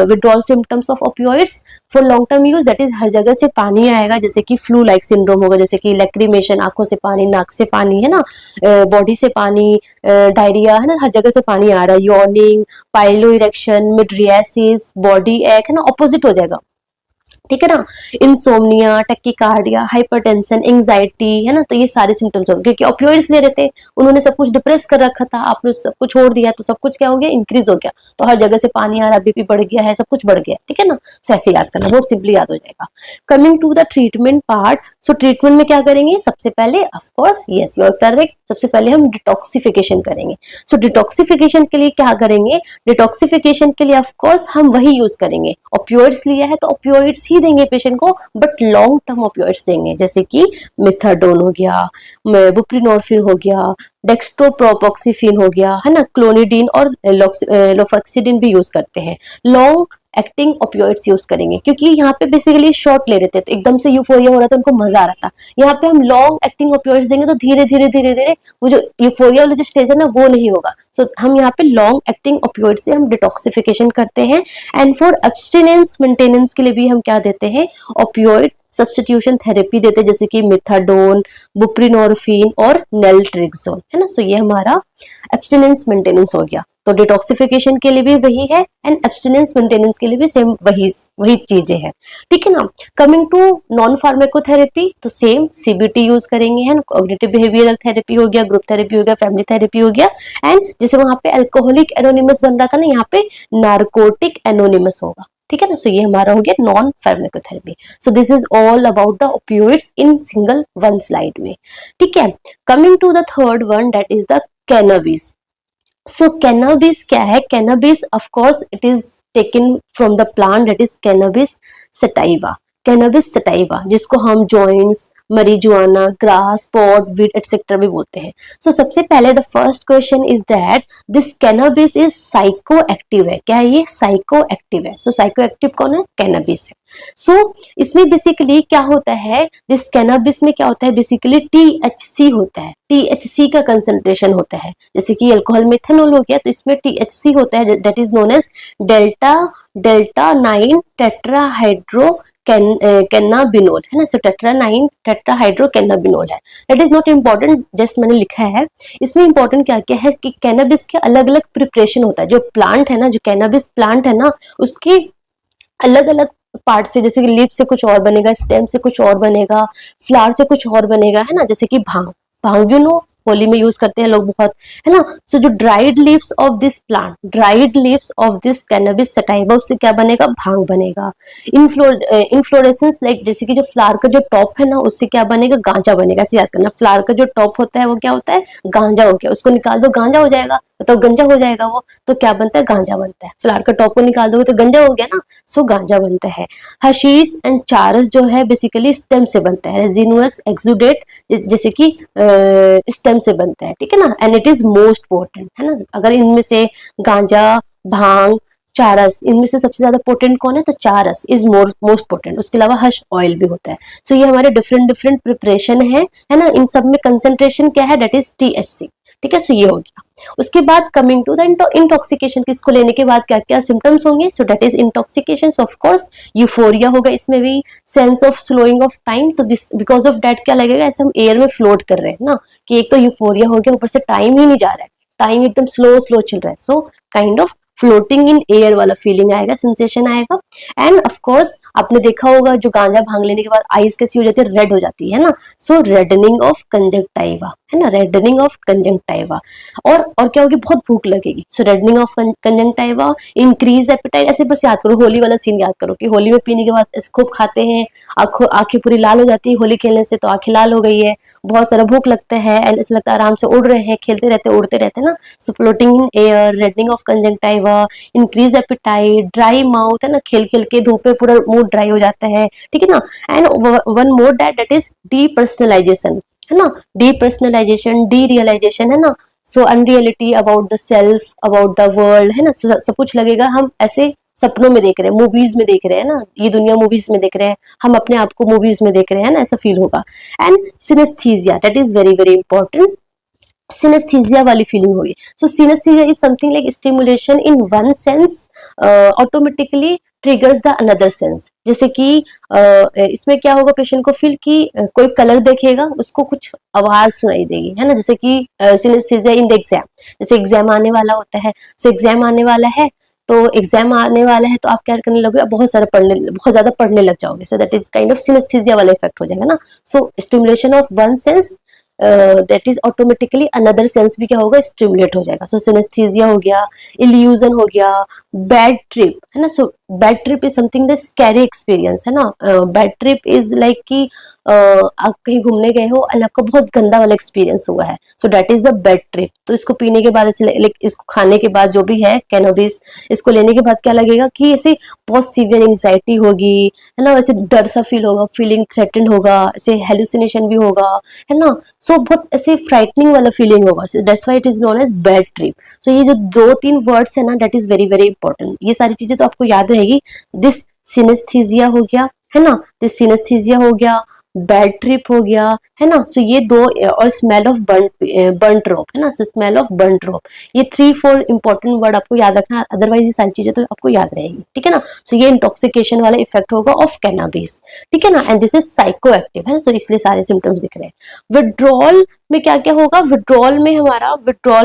withdrawal symptoms of opioids for long term use, that is हर जगह से पानी आएगा, जैसे कि फ्लू लाइक सिंड्रोम होगा, जैसे कि लैक्रिमेशन, आंखों से पानी, नाक से पानी, है ना, बॉडी से पानी, डायरिया, है ना, हर जगह से पानी आ रहा है, yawning, pilo erection, mydriasis, body एक, है ना, ऑपोजिट हो जाएगा, ठीक है ना, इंसोम्निया, टैकीकार्डिया, हाइपरटेंशन, एंजाइटी, है ना, तो ये सारे सिम्टम्स होंगे, क्योंकि ऑपियोइड्स ले रहे थे, उन्होंने सब कुछ डिप्रेस कर रखा था, आपने सब कुछ छोड़ दिया तो सब कुछ क्या हो गया, इंक्रीज हो गया, तो हर जगह से पानी आ रहा, बीपी बढ़ गया है, सब कुछ बढ़ गया, ठीक है ना। सो ऐसे याद करना, बहुत सिंपली याद हो जाएगा। Coming to the treatment part, so treatment में क्या करेंगे, सबसे पहले of course yes you are correct, सबसे पहले हम डिटॉक्सिफिकेशन करेंगे। सो डिटॉक्सिफिकेशन के लिए क्या करेंगे, डिटॉक्सिफिकेशन के लिए ऑफकोर्स हम वही यूज करेंगे, ऑपियोइड्स लिया है तो ऑपियोइड्स ही देंगे पेशेंट को, बट लॉन्ग टर्म ऑपियोइड्स देंगे, जैसे कि मिथाडोन हो गया, बुप्रीनोरफिन हो गया, डेक्स्ट्रोप्रोपोक्सिफिन हो गया, है ना, क्लोनिडीन और लोफेक्सिडिन भी यूज करते हैं। लॉन्ग एक्टिंग ओपियोइड्स यूज करेंगे, क्योंकि यहाँ पे बेसिकली शॉर्ट ले रहे थे तो एकदम से यूफोरिया हो रहा था, उनको मजा आ रहा था। यहाँ पे हम लॉन्ग एक्टिंग ओपियोइड्स देंगे तो धीरे धीरे धीरे धीरे वो जो यूफोरिया वाला जो स्टेज है ना वो नहीं होगा। सो हम यहाँ पे लॉन्ग एक्टिंग ओपियोइड से हम डिटॉक्सिफिकेशन करते हैं। एंड फॉर एब्स्टिनेंस मेंटेनेंस के लिए भी हम क्या देते हैं, ओपियोइड सब्स्टिट्यूशन थेरेपी देते हैं, जैसे कि मिथाडोन, बुप्रीनोरफिन और नेल्ट्रिक्सोन, है ना। सो ये हमारा एब्स्टिनेंस मेंटेनेंस हो गया। तो डिटॉक्सिफिकेशन के लिए भी वही है एंड एब्स्टिनेंस मेंटेनेंस के लिए भी सेम वही चीजें हैं, ठीक है ना। कमिंग टू नॉन फार्मेकोथेरेपी, तो सेम सीबीटी यूज करेंगे, है ना, कॉग्निटिव बिहेवियरल थेरेपी हो गया, ग्रुप थेरेपी हो गया, फैमिली थेरेपी हो गया। एंड जैसे वहां पे अल्कोहलिक एनोनिमस बन रहा था ना, यहाँ पे नार्कोटिक एनोनिमस होगा, ठीक है ना। सो ये हमारा हो गया non pharmacotherapy. So this is all about the opioids in single one slide में, ठीक है। Coming to the third one, that is the cannabis. So cannabis क्या है, cannabis of course it is taken from the plant that is cannabis sativa, cannabis sativa, जिसको हम joints, marijuana, grass, pot, weed etcetera भी बोलते हैं। सो सबसे पहले the first question is that this cannabis is psycho active है, क्या है ये, साइको एक्टिव है। सो साइको एक्टिव कौन है, कैनबिस है। सो इसमें बेसिकली क्या होता है, दिस कैनबिस में क्या होता है, बेसिकली THC होता है, THC का कंसंट्रेशन होता है, जैसे कि अल्कोहल में इथेनॉल हो गया तो इसमें THC होता है, that is known as delta 9 tetrahydrocannabinol, है ना। सो टेट्रा 9 टेट्राहाइड्रो कैनाबिनोल है, that is not important, just मैंने लिखा है। इसमें इंपॉर्टेंट क्या क्या है कि कैनबिस के अलग अलग प्रिपरेशन होता है, जो प्लांट है ना, जो कैनबिस प्लांट है ना, उसकी अलग अलग पार्ट से, जैसे कि लीफ से कुछ और बनेगा, स्टेम से कुछ और बनेगा, फ्लावर से कुछ और बनेगा, है ना, जैसे कि भांग, भांग यू नो होली में यूज करते हैं लोग बहुत, है ना। सो जो dried leaves of this plant, dried leaves of this cannabis sativa, उससे क्या बनेगा, भांग बनेगा। इनफ्लोरेसेंस लाइक, जैसे कि जो फ्लावर का जो टॉप है ना, उससे क्या बनेगा, गांजा बनेगा। ऐसे याद करना, फ्लावर का जो टॉप होता है वो क्या होता है, गांजा हो गया, उसको निकाल दो गांजा हो जाएगा, तो गंजा हो जाएगा वो, तो क्या बनता है, गांजा बनता है। फ्लावर का टॉप को निकाल दोगे तो गंजा हो गया ना, सो गांजा बनता है। हशीश एंड चारस जो है बेसिकली स्टेम से बनता है, रेजिनुअस एक्सुडेट जैसे कि स्टेम से बनता है, ठीक है ना। And it is most potent, है ना। अगर इनमें से गांजा, भांग, चारस, इनमें से सबसे ज्यादा पोटेंट कौन है, तो चारस इज मोस्ट पोटेंट। उसके अलावा हश ऑयल भी होता है। सो ये हमारे डिफरेंट डिफरेंट प्रिपरेशन है ना। इन सब में कंसेंट्रेशन क्या है, दैट इज THC, ठीक है। सो ये हो गया। उसके बाद कमिंग टू द इंटॉक्सिकेशन, किसको लेने के बाद क्या क्या सिम्टम्स होंगे, सो that is intoxication. Of course euphoria होगा, इसमें भी sense of slowing of time, तो बिकॉज ऑफ दैट क्या लगेगा, ऐसे हम एयर में फ्लोट कर रहे हैं ना, कि एक तो यूफोरिया हो गया, ऊपर से टाइम ही नहीं जा रहा है, टाइम एकदम स्लो स्लो चल रहा है। So kind of floating in air वाला फीलिंग आएगा, सेंसेशन आएगा। एंड ऑफ कोर्स आपने देखा होगा जो गांजा भांग लेने के बाद आईज कैसी हो जाती है, रेड हो जाती है ना। सो रेडनिंग ऑफ कंजक्टाइवा, है ना, रेडनिंग ऑफ कंजक्टाइवा। और क्या होगी, बहुत भूख लगेगी। सो reddening of conjunctiva, increase apatite. ऐसे बस याद करो, होली वाला सीन याद करो कि होली में पीने के बाद खूब खाते हैं, आंखें पूरी लाल हो जाती है, होली खेलने से तो आंखें लाल हो गई है, बहुत सारा भूख लगता है, एंड ऐसा लगता है आराम से उड़ रहे हैं, खेलते रहते उड़ते रहते हैं ना। So floating in air, reddening of conjunctiva, increase appetite, dry mouth, है ना, खेल खेल के धूप में पूरा मुंह ड्राई हो जाता है, ठीक है ना। And one more that is depersonalization, है ना, डीपर्सनलाइजेशन, डी रियलाइजेशन, है ना। So unreality about the self, about the world, है ना। सब कुछ लगेगा हम ऐसे सपनों में देख रहे हैं, मूवीज में देख रहे हैं ना, ये दुनिया मूवीज में देख रहे हैं, हम अपने आप को मूवीज में देख रहे हैं ना, ऐसा फील होगा। And synesthesia, that is very very important, synesthesia वाली फीलिंग होगी। So synesthesia is something like stimulation in one sense automatically triggers the another sense. जैसे कि इसमें क्या होगा, पेशेंट को फील कि कोई कलर देखेगा, उसको कुछ आवाज सुनाई देगी, है ना। जैसे कि सिनेस्थेसिया इन द एग्जाम, जैसे एग्जाम आने वाला होता है, सो एग्जाम आने वाला है, तो एग्जाम आने वाला है तो आप क्या करने लगोगे, बहुत ज्यादा पढ़ने लग जाओगे। So that is kind of synesthesia वाला इफेक्ट हो जाएगा ना। So stimulation of one sense, that is automatically another sense भी क्या होगा, स्टिमुलेट हो जाएगा। सो सिनेस्थेसिया हो गया, इल्यूजन हो गया, बैड ट्रिप, है ना। So bad trip is something the scary experience, है ना। बैड ट्रिप इज लाइक कि आप कहीं घूमने गए हो और आपका बहुत गंदा वाला एक्सपीरियंस हुआ है, so that is the bad trip. तो इसको पीने के बाद ऐसे, इसको खाने के बाद जो भी है कैनोबिस, इसको लेने के बाद क्या लगेगा कि ऐसे बहुत सीवियर एंजाइटी होगी, है ना, ऐसे डर सा फील होगा, फीलिंग थ्रेटन होगा, ऐसे हेलुसिनेशन भी होगा, है ना। सो बहुत ऐसे फ्राइटनिंग वाला फीलिंग होगा, that's why it is known as bad trip. So ये जो 2-3 वर्ड्स है ना, that is very very important. ये सारी चीजें तो आपको याद रहेगी। दिस सिनेस्थीजिया हो गया, है ना, दिस सिनेस्थीजिया हो गया, बैड ट्रिप हो गया, है ना। सो ये दो, और स्मेल ऑफ बर्न्ट रोप, है ना। सो स्मेल ऑफ बर्न्ट रोप, ये 3-4 इंपॉर्टेंट वर्ड आपको याद रखना, अदरवाइज ये सारी चीजें तो आपको याद रहेगी, ठीक है ना। सो ये इंटॉक्सिकेशन वाला इफेक्ट होगा ऑफ कैनाबिस, ठीक है ना। एंड दिस इज साइकोएक्टिव, है, सो इसलिए सारे सिम्टम्स दिख रहे हैं। विड्रॉल में क्या क्या होगा, विड्रॉल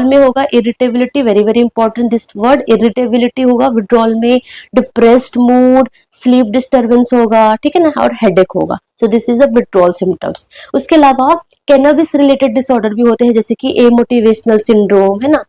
में होगा irritability, very very important this word, irritability होगा विड्रॉल में, डिप्रेस्ड मूड, स्लीप डिस्टर्बेंस होगा, ठीक है ना, और हेडेक होगा। सो this is the withdrawal symptoms. उसके अलावा कैनबिस रिलेटेड डिसऑर्डर भी होते हैं, जैसे कि एमोटिवेशनल सिंड्रोम, है ना,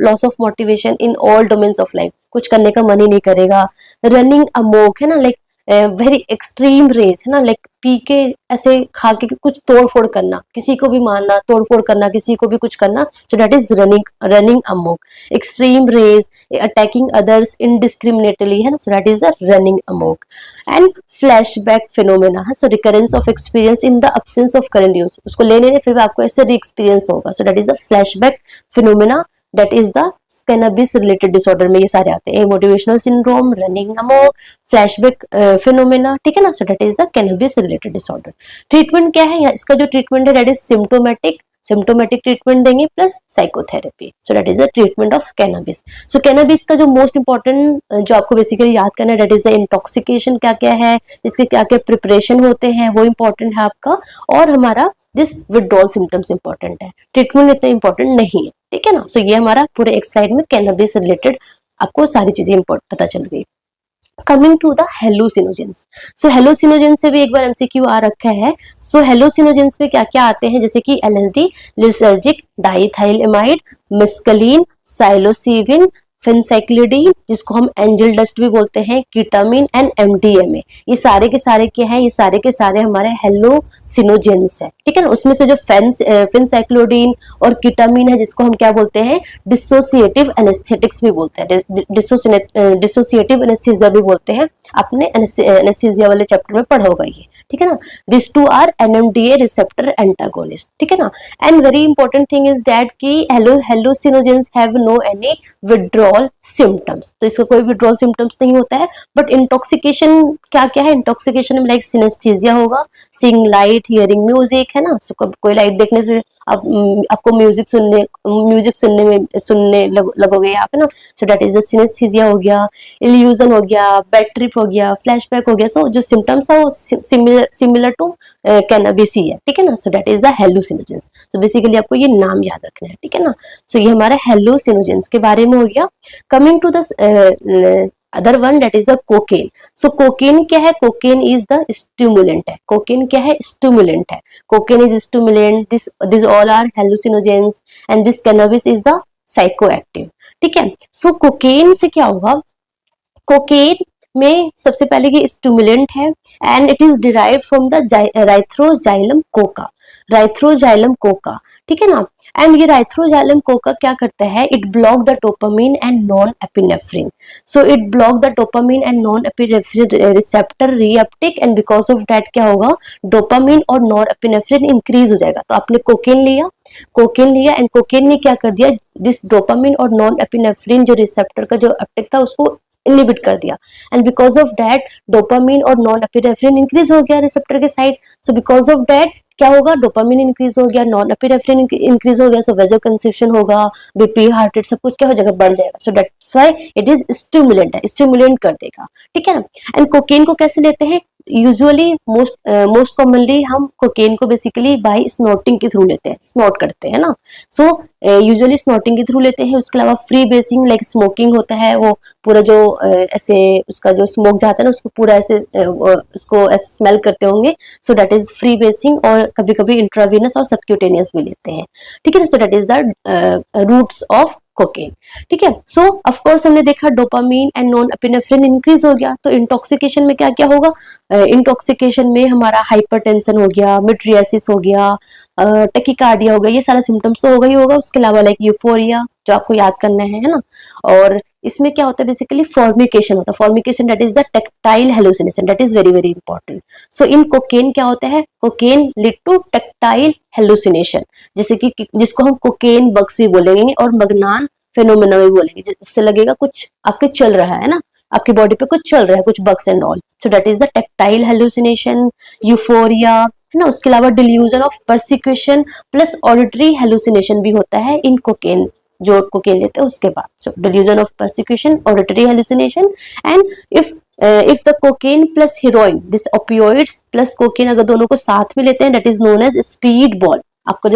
loss of motivation in all domains of life, कुछ करने का मन ही नहीं करेगा, रनिंग अमोक, है ना, लाइक वेरी एक्सट्रीम रेज, है ना, लाइक पी के ऐसे खा के कुछ तोड़ फोड़ करना, किसी को भी मारना, तोड़ फोड़ करना, किसी को भी कुछ करना, so that is running amok. Extreme rage, attacking others indiscriminately, है ना, so that is the running amok. And flashback phenomena है, so recurrence of experience in the absence of current use, उसको लेने फिर भी आपको ऐसे री एक्सपीरियंस होगा, so that is the flashback phenomena, that is the cannabis related disorder में ये सारे आते हैं, motivational syndrome, running amok, flashback phenomena, ठीक है ना। So that is the cannabis related disorder. Treatment क्या है, इसका जो ट्रीटमेंट है दैट इज सिम्टोमेटिक ट्रीटमेंट देंगे plus psychotherapy, so that is the treatment of cannabis. So cannabis का जो मोस्ट इंपॉर्टेंट जो आपको बेसिकली याद करना है दैट इज द इंटॉक्सिकेशन, क्या क्या है, इसके क्या क्या प्रिपरेशन होते हैं वो इंपॉर्टेंट है आपका, और हमारा दिस विड्रॉल सिम्टम्स इंपॉर्टेंट है, ट्रीटमेंट इतना इंपॉर्टेंट नहीं है, ठीक है ना। सो ये हमारा पूरे एक स्लाइड में कैनबिस रिलेटेड आपको सारी चीजें पता चल गई। कमिंग टू द हेलुसिनोजेंस, सो हेलुसिनोजेंस से भी एक बार एमसीक्यू आ रखा है। सो हेलुसिनोजेंस में क्या क्या आते हैं, जैसे कि एलएसडी, लिसर्जिक, डाइथाइलएमाइड, मेस्कलीन, साइलोसिबिन, फेनसाइक्लिडीन, जिसको हम एंजल डस्ट भी बोलते हैं, कीटामिन एंड एमडीएमए, ये सारे के सारे क्या है, ये सारे के सारे हमारे हेलुसिनोजेंस है, ठीक है ना। उसमें से जो फेनसाइक्लिडीन और कीटामिन है, जिसको हम क्या बोलते हैं, डिसोसिएटिव एनेस्थेटिक्स भी बोलते हैं, डिसोसिएटिव एनेस्थीसिया भी बोलते हैं, आपने एनेस्थीसिया वाले चैप्टर में पढ़ा होगा ये, ठीक है ना। This two are NMDA receptor antagonist, ठीक है ना। And very important thing is that कि hallucinogens have no any withdrawal symptoms, तो इसका कोई विड्रॉल सिम्टम्स नहीं होता है। बट इंटॉक्सिकेशन क्या क्या है, इंटॉक्सिकेशन में लाइक सिनेस्थीसिया होगा, सीइंग लाइट, हियरिंग म्यूजिक, है ना। सो कोई लाइट देखने से आपको म्यूजिक सुनने लगोगे आप, है ना। सो दैट इज द सिनेस्थीसिया हो गया, इल्यूजन हो गया, बैड ट्रिप हो गया, फ्लैशबैक हो गया। सो जो सिम्टम्स है वो सिमिलर टू कैनबिस ही है, ठीक है ना। So that is the hallucinogens. So basically आपको ये नाम याद रखना है, ठीक है ना। सो ये हमारा हेलुसिनोजेंस के बारे में हो गया। Coming to the other one that is the cocaine. So cocaine क्या है, कोकेन इज द स्टिमुलेंट है, कोकेन क्या है, स्टिमुलेंट है, cocaine is stimulant, this all are hallucinogens and this cannabis is the psychoactive, ठीक है। सो कोकेन से क्या होगा, कोकेन में सबसे पहले ये स्टिमुलेंट है and it is derived from the erythroxylum coca, ठीक है ना। एंड ये राइथ्रोजाइलम कोका क्या करता है, it block the dopamine and non epinephrine, so it block the dopamine and non epinephrine receptor reuptake, and because of that क्या होगा, डोपामिन और नॉन एपिनेफ्रिन इंक्रीज हो जाएगा। तो आपने कोकेन लिया एंड कोकेन ने क्या कर दिया, दिस डोपामिन और नॉन एपिनेफ्रिन जो रिसेप्टर का जो अपटेक था उसको इनहिबिट कर दिया, and because of that dopamine और नॉन एपिनेफ्रिन इंक्रीज हो गया रिसेप्टर के side, so because of that क्या होगा, डोपामिन इंक्रीज हो गया, नॉन एपिनेफ्रिन इंक्रीज हो गया, सो वेजो कंस्ट्रिक्शन होगा, बीपी, हार्ट रेट सब कुछ क्या हो जाएगा, बढ़ जाएगा। सो that's why it is stimulant है, स्टिमुलेंट कर देगा, ठीक है ना। एंड कोकेन को कैसे लेते हैं, यूजुअली मोस्ट कॉमनली हम कोकेन को बेसिकली बाय स्नॉटिंग के थ्रू लेते हैं, स्नॉट करते हैं ना। सो यूजुअली स्नॉटिंग के थ्रू लेते हैं। उसके अलावा फ्री बेसिंग लाइक स्मोकिंग होता है, वो पूरा जो ऐसे उसका जो स्मोक जाता है ना, उसको पूरा ऐसे उसको ऐसे स्मेल करते होंगे, सो दैट इज फ्री बेसिंग। और कभी कभी इंट्रावीनस और सबक्यूटेनियस भी लेते हैं, ठीक है ना। So that is the routes of cocaine, ठीक है। सो ऑफ कोर्स हमने देखा dopamine and norepinephrine increase हो गया, तो इंटॉक्सिकेशन में क्या क्या होगा, इंटॉक्सिकेशन में हमारा हाइपरटेंशन हो गया, मिट्रियासिस हो गया, टेकिकार्डिया हो गया, ये सारा सिम्टम्स तो होगा ही होगा। उसके अलावा लाइक यूफोरिया जो आपको याद करना है ना। और इसमें क्या होता है, बेसिकली फॉर्मिकेशन होता है, formication that is the tactile hallucination, that is very very important. So in cocaine क्या होता है, cocaine lead to tactile hallucination, जैसे कि जिसको हम कोकेन बग्स भी बोलेंगे और मगनान फेनोमेना भी बोलेंगे, जिससे लगेगा कुछ आपके चल रहा है ना, आपकी बॉडी पे कुछ चल रहा है, कुछ bugs and all. So that is the tactile hallucination, euphoria है ना। उसके अलावा delusion of persecution plus auditory hallucination भी होता है इन कोकेन, जो कोकेन लेते हैं उसके बाद। So delusion of persecution, auditory hallucination. And if the cocaine plus heroin, this opioids plus cocaine अगर दोनों को साथ में लेते हैं, that is known as speed ball, आपका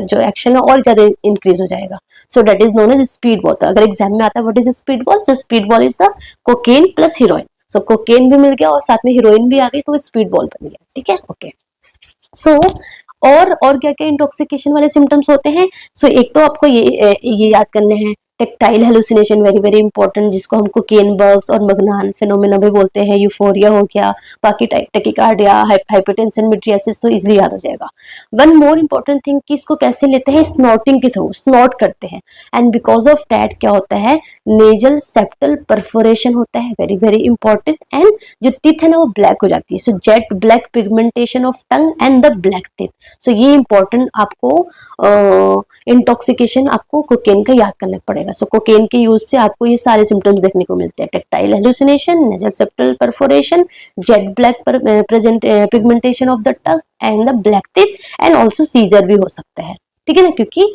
जो एक्शन है और ज्यादा इंक्रीज हो जाएगा। So that is known as speed ball. अगर एग्जाम में आता है what is speed ball, so speed ball is the cocaine plus heroin. So cocaine भी मिल गया और साथ में हीरोइन भी आ गई, तो स्पीड बॉल बन गया, ठीक है, ओके। सो और क्या क्या इंटॉक्सिकेशन वाले सिम्टम्स होते हैं। सो एक तो आपको ये याद करने हैं, tactile hallucination very very important, जिसको हम कोकेन बग्स और मगनान फेनोमेना भी बोलते हैं। यूफोरिया हो गया, बाकी टेकिकार्डिया, हाइपरटेंशन, मिट्रियासिस तो इजीली याद हो जाएगा। वन मोर इंपॉर्टेंट थिंग कि इसको कैसे लेते हैं, स्नॉटिंग के थ्रू, स्नॉट करते हैं। एंड बिकॉज ऑफ दैट क्या होता है, नेजल सेप्टल परफोरेशन होता है, वेरी वेरी इंपॉर्टेंट। एंड जो टीथ है ना वो ब्लैक हो जाती है, so jet black pigmentation of tongue and the black teeth. So ये इंपॉर्टेंट आपको इंटॉक्सिकेशन आपको कोकेन का याद करना पड़ेगा। सो कोकेन के यूज से आपको ये सारे सिम्टम्स देखने को मिलते हैं, tactile hallucination, nasal septal perforation, jet black present pigmentation of the tongue and the black teeth, and also seizure भी हो सकता है, ठीक है ना, क्योंकि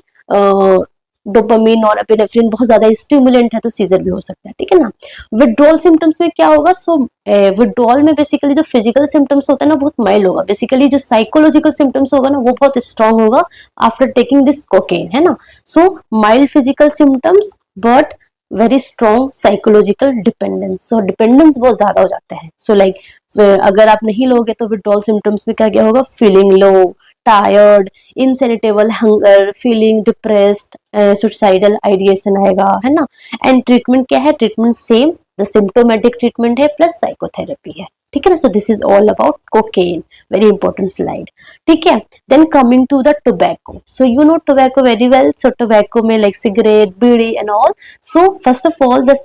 डोपामिन और एपिनेफ्रिन बहुत ज्यादा स्टिमुलेंट है, तो सीजर भी हो सकता है, ठीक है ना। विड्रॉल सिम्टम्स में क्या होगा, सो विड्रॉल में बेसिकली जो फिजिकल सिम्टम्स होता है ना बहुत माइल्ड होगा, बेसिकली जो साइकोलॉजिकल सिम्टम्स होगा ना वो बहुत स्ट्रांग होगा आफ्टर टेकिंग दिस कोकेन, है ना। So mild physical symptoms but very strong psychological dependence, so dependence बहुत ज्यादा हो जाता है। सो लाइक अगर आप नहीं लोगे तो विड्रॉल सिम्टम्स में क्या क्या होगा, feeling low, tired, insatiable, hunger, feeling depressed, suicidal ideation आएगा, है ना। एंड ट्रीटमेंट क्या है, treatment same, the symptomatic treatment है प्लस साइकोथेरेपी है, ठीक है ना। So this is all about cocaine, very important slide, ठीक है। Then coming to the tobacco, so you know tobacco very well. So tobacco में like cigarette, bidi and all. So first of all the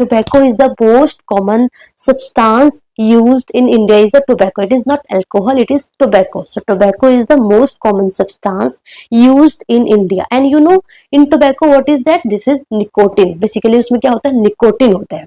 tobacco is the most common substance used in India is the tobacco. It is not alcohol, it is tobacco. So tobacco is the most common substance used in India. And you know in tobacco what is that? This is nicotine. Basically उसमें क्या होता है, निकोटिन होता है।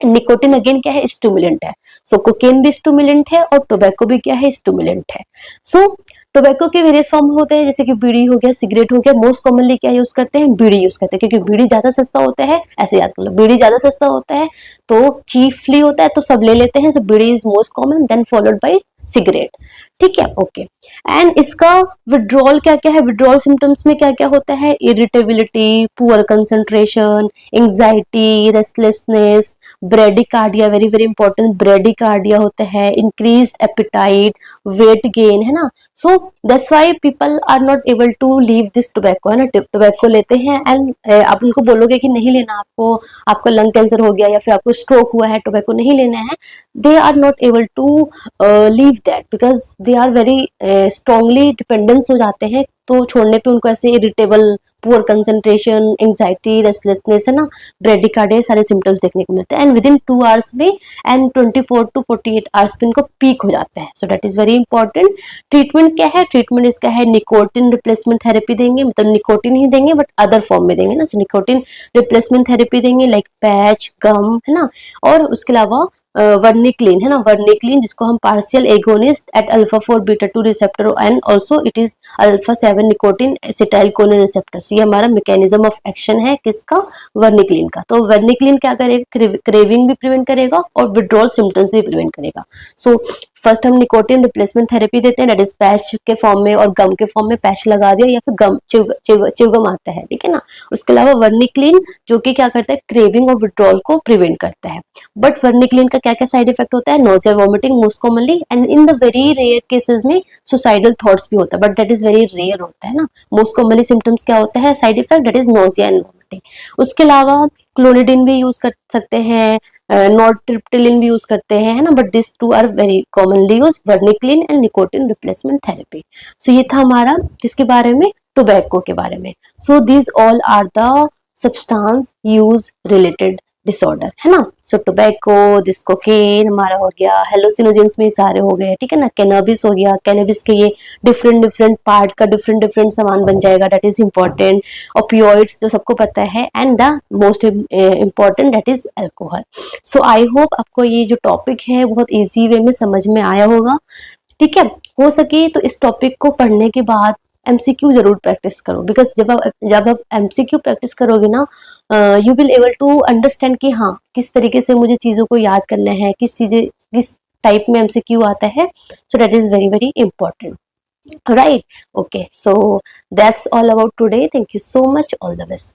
निकोटिन अगेन क्या है, स्टिमुलेंट है। सो कोकेन भी स्टिमुलेंट है और टोबैको भी क्या है, स्टिमुलेंट है। सो टोबैको के वेरियस फॉर्म होते हैं, जैसे कि बीड़ी हो गया, सिगरेट हो गया। मोस्ट कॉमनली क्या यूज करते हैं, बीड़ी यूज करते हैं, क्योंकि बीड़ी ज्यादा सस्ता होता है, ऐसे याद कर लो, बीड़ी ज्यादा सस्ता होता है तो चीफली होता है, तो सब ले लेते हैं। So bidi is most common, then followed by cigarette, ठीक है, ओके। एंड इसका विड्रॉल क्या क्या है, विड्रॉल सिम्टम्स में क्या क्या होता है, irritability, poor concentration, anxiety, restlessness, bradycardia, very very important, bradycardia होता है, इंक्रीज्ड एपिटाइट, वेट गेन, है ना। So that's why people are not able to leave this tobacco, है ना। टोबैको लेते हैं एंड आप उनको बोलोगे कि नहीं लेना, आपको लंग कैंसर हो गया या फिर आपको स्ट्रोक हुआ है, टोबैको नहीं लेना है, they are not able to leave that because they are very strongly dependence हो जाते हैं, तो छोड़ने पे उनको ऐसे irritable, poor concentration, anxiety, restlessness, है ना, ब्रेडिकार्डिया, सारे सिम्टम्स देखने को मिलते हैं। एंड विद इन 2 आवर्स में एंड 24 to 48 आवर्स पे इनको पीक हो जाता है। So that is very important. Treatment क्या है, ट्रीटमेंट इसका है निकोटिन रिप्लेसमेंट थेरेपी देंगे, मतलब निकोटिन ही देंगे बट अदर फॉर्म में देंगे ना। सो निकोटिन रिप्लेसमेंट थेरेपी देंगे लाइक पैच, गम, है ना। और उसके अलावा वर्निक्लिन है ना, वर्निक्लिन जिसको हम partial agonist at alpha 4 beta 2 receptor and also it is alpha 7 nicotine acetylcholine receptor. ये हमारा मैकेनिज्म ऑफ एक्शन है किसका, वर्निक्लिन का। तो वर्निक्लिन क्या करेगा, क्रेविंग भी प्रिवेंट करेगा और विड्रॉल सिम्टम्स भी प्रिवेंट करेगा। सो फर्स्ट हम निकोटिन रिप्लेसमेंट थेरेपी देते हैं, दैट इज पैच के फॉर्म में और गम के फॉर्म में पैच लगा दिया या फिर गम च्युइंगम आता है, ठीक है ना। उसके अलावा वर्निक्लिन जो कि क्या करता है, क्रेविंग और विड्रॉल को प्रिवेंट करता है। बट वर्निक्लिन का क्या क्या साइड इफेक्ट होता है, nausea vomiting most commonly, and in the very rare cases में सुसाइडल थॉट्स भी होता है, but that is very rare होता है ना। मोस्ट कॉमनली सिम्टम्स क्या होता है, side effect, that is nausea and vomiting. उसके अलावा क्लोनिडिन भी यूज कर सकते हैं, नॉर्ट्रिप्टिलिन भी यूज करते हैं, है ना, but this two are very commonly use, varenicline and nicotine replacement therapy. So ये था हमारा किसके बारे में, टोबैको के बारे में। So these all are the substance use related disorder, है ना। सो टोबैको, दिस कोकेन हमारा हो गया, हेलोसिनोजेंस में सारे हो गए, ठीक है ना। कैनबिस हो गया, कैनबिस के ये डिफरेंट डिफरेंट पार्ट का डिफरेंट डिफरेंट सामान बन जाएगा, दैट इज इंपॉर्टेंट। ओपियोइड्स जो सबको पता है, and the most important that is alcohol. So I hope आपको ये जो टॉपिक है बहुत इजी वे में समझ में आया होगा, ठीक है। हो सके तो इस टॉपिक को पढ़ने के बाद एमसीक्यू जरूर प्रैक्टिस करो, बिकॉज जब आप एमसीक्यू प्रैक्टिस करोगे ना, you will able to understand कि हाँ किस तरीके से मुझे चीजों को याद करना है, किस टाइप में एमसीक्यू आता है। So that is very very important, right. Okay, so that's all about today, thank you so much, all the best.